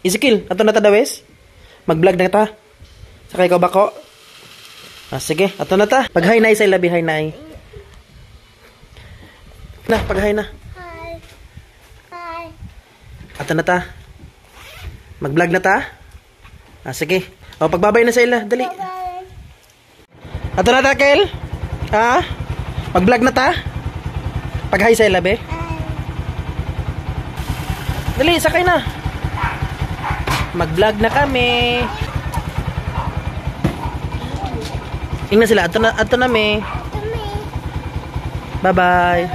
Ezekiel, ato na ta dawes. Mag-vlog na ta. Sakay ko bako. Sige, ato na ta. Pag-hi na sa labi, hi na. Na, pag-hi na. Hi. Hi. Ato na ta. Mag-vlog na ta. Sige. O, pagbabay na sa ila. Dali. Bye. Ato na ta, Kel. Ha? Mag-vlog na ta. Pag-hi sa ila, be. Dali, sakay na. Mag-vlog na kami. Ingna sila. Ato na, me. Bye-bye.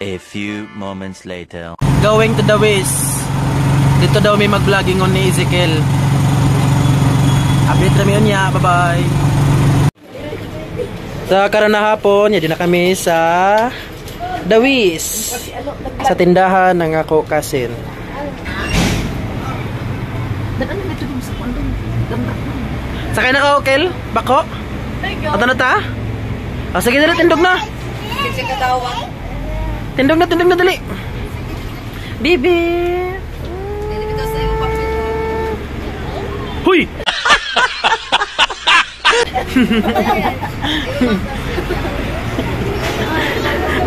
A few moments later. Going to the west. Dito daw may mag-vlogging on ni Ezekiel. Update kami yun niya. Bye-bye. Sa karon na hapon, yun na kami sa Dawis. Sa tindahan ng ako kasin. Sakay na ka, Kel? Bako? Ato na ta? Sige dali, tindog na. Tindog na, dali. Bibi. Huy!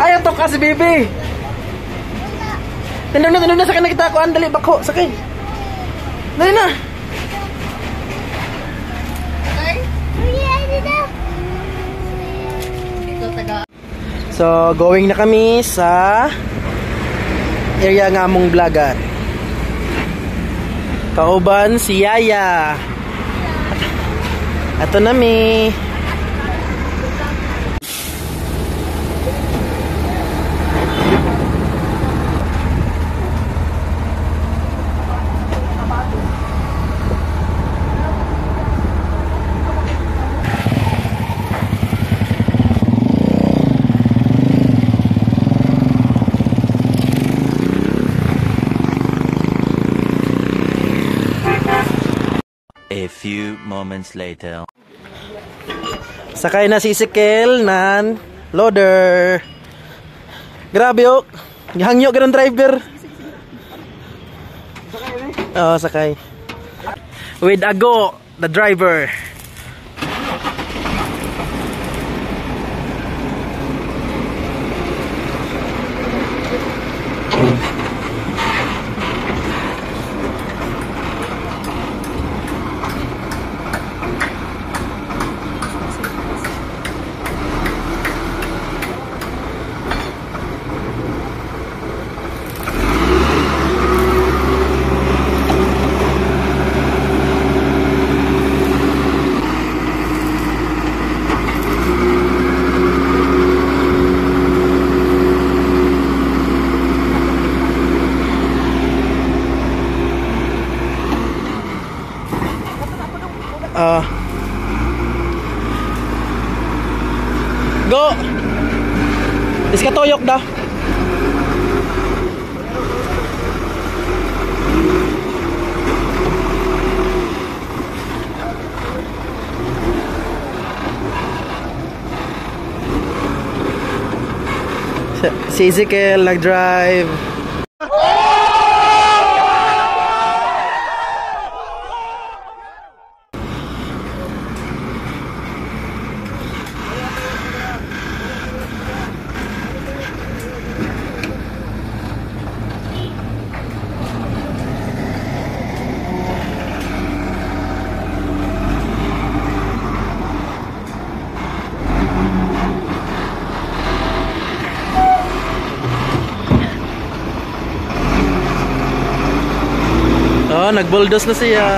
Ayaw to kasi, Bibi. Tindog na, sakay na kita ako. Andali, bako, sakay. Dali na. So, going na kami sa area nga mong vlogan. Kauban si Yaya. Ato na mi. A few moments later. Sakay na si Ezekiel nan loader. Grabe oh. Gihangyo ganun driver. Oh, sakay. With Ago, the driver. Go! Iska toyok dah. Si Ezekiel nag-drive. Oh, nag-bulldoze na siya.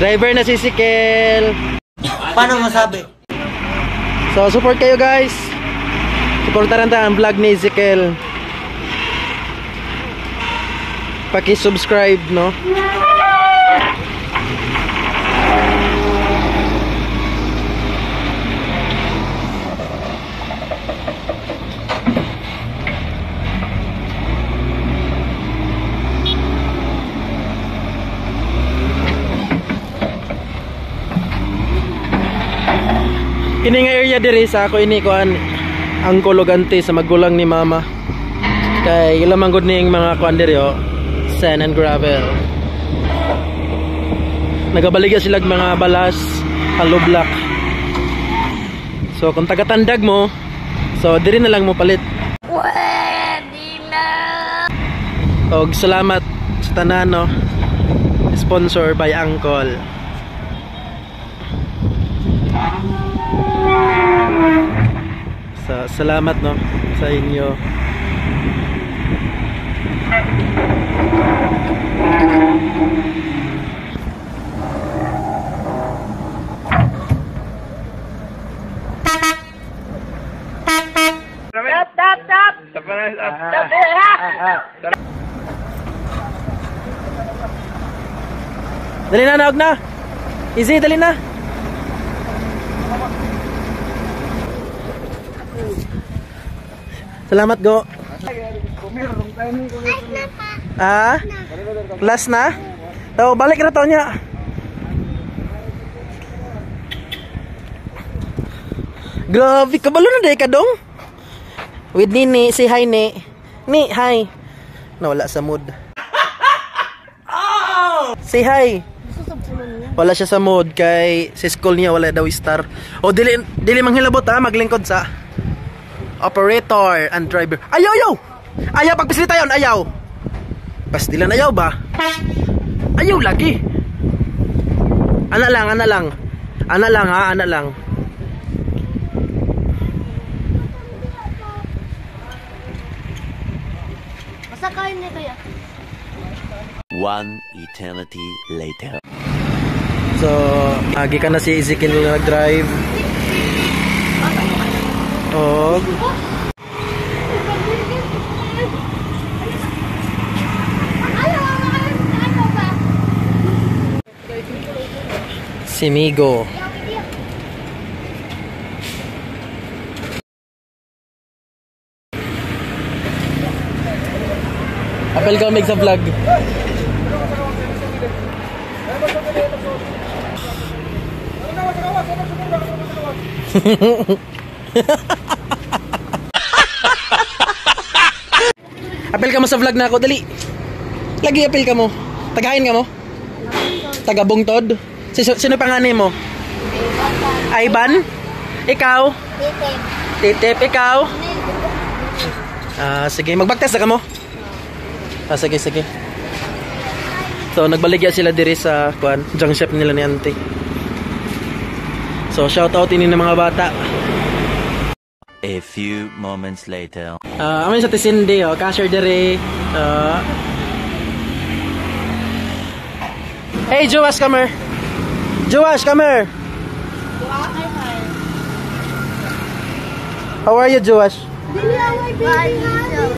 Driver na si Sikel. Paano masabi? So, support kayo guys. Supportaran tayo ang vlog ni Sikel. Paki-subscribe, no? Kini nga area diri sa ako ini kuan ang kulogante sa magulang ni mama. Kay ilamang gud ning mga kuan diri oh, sand and gravel. Nagabaligya sila mga balas, hollow block. So kung taga-Tandag mo, so diri na lang mo palit. Pwede na. Og salamat sa tanan no. Sponsor by Uncle. Salamat no sa inyo. Dali na, naog na. Easy, dali na. Salamat go. Ah? Last na? So, balik na to niya. Grabe, kabalo na day ka dong. With Nini, say hi ni. Ni, hi. Nawala sa mood. Say hi. Wala siya sa mood kay sa school niya wala daw star. O dili manghilabot ha, maglingkod sa operator and driver. Ayaw, ayaw! Ayaw, pagpisilita yun, ayaw! Pastilan ayaw ba? Ayaw lagi! Ana lang, ana lang. Ana lang ha, ana lang. Masakain na kaya? One eternity later. So, agi ka na si Ezekiel na nag-drive. Og si Migo. Apel ka mag sa vlog. Apel ka mo sa vlog na ako, dali. Lagi apel ka mo. Tagahin ka mo. Taga Bungtod. Sino panganay mo? Ivan? Ikaw? Titip, ikaw? Sige, magbagtas na ka mo. Sige, sige. So, nagbaligya sila diri sa kuan, junk shop nila ni auntie. So, shout out ini ng mga bata. A few moments later. Amin sa Tisindi, oh, cashier diri. Hey, Joash, come here. Joash, come here. How are you, Joash?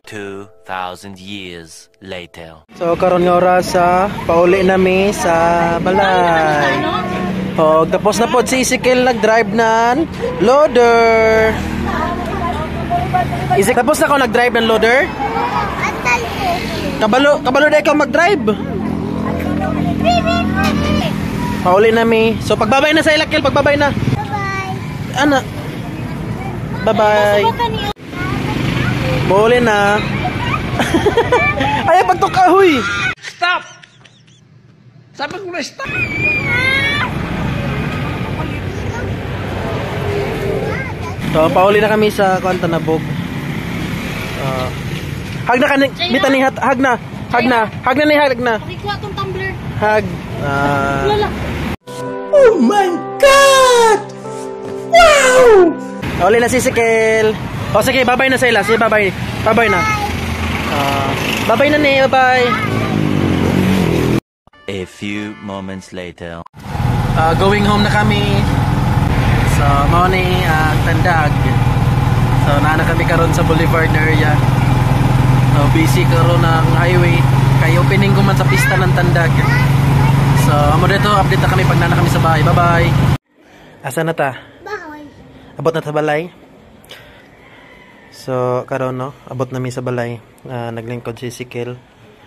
2,000 years later. So, karon nga oras sa pauli nami sa balay. Oh, tapos na po si Ezekiel nag-drive nan loader. Tapos na ako nag-drive ng loader. Kabalo na ikaw mag-drive. Pauli nami. So, pagbabay na sa Ezekiel, pagbabay na. Bye-bye. Ana. Bye-bye. Pauli na. Ay, pagtukahoy. Stop! Sabi ko na stop! So, pauli na kami sa Kuanta Nabog. Hag na kanin, bita ni hag na. Hag na. Hag na ni hag na. Pakikuha tong tumbler. Hag. Lala. Oh my God! Wow! Pauli na si Ezekiel. O sige, bye-bye na sa ila. Sige, bye-bye. Bye-bye na. Bye-bye na ni. Bye-bye. A few moments later. Going home na kami. So, mao ni Tandag. So, naa na kami karon sa Boulevard area. So, busy karon ng highway. Kay opening ko man sa pista ng Tandag. So, amo dito update na kami pag nana kami sa bahay. Bye-bye. Asa na ta? Bahay. Abot na sa balay. So, karon no, abot na mi sa balay. Naglingkod si Sikil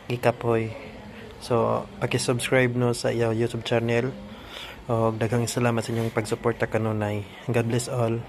Gikapoy. So, paki-subscribe no sa iyo YouTube channel. O daghang salamat sa inyong pagsuporta kanunay. God bless all.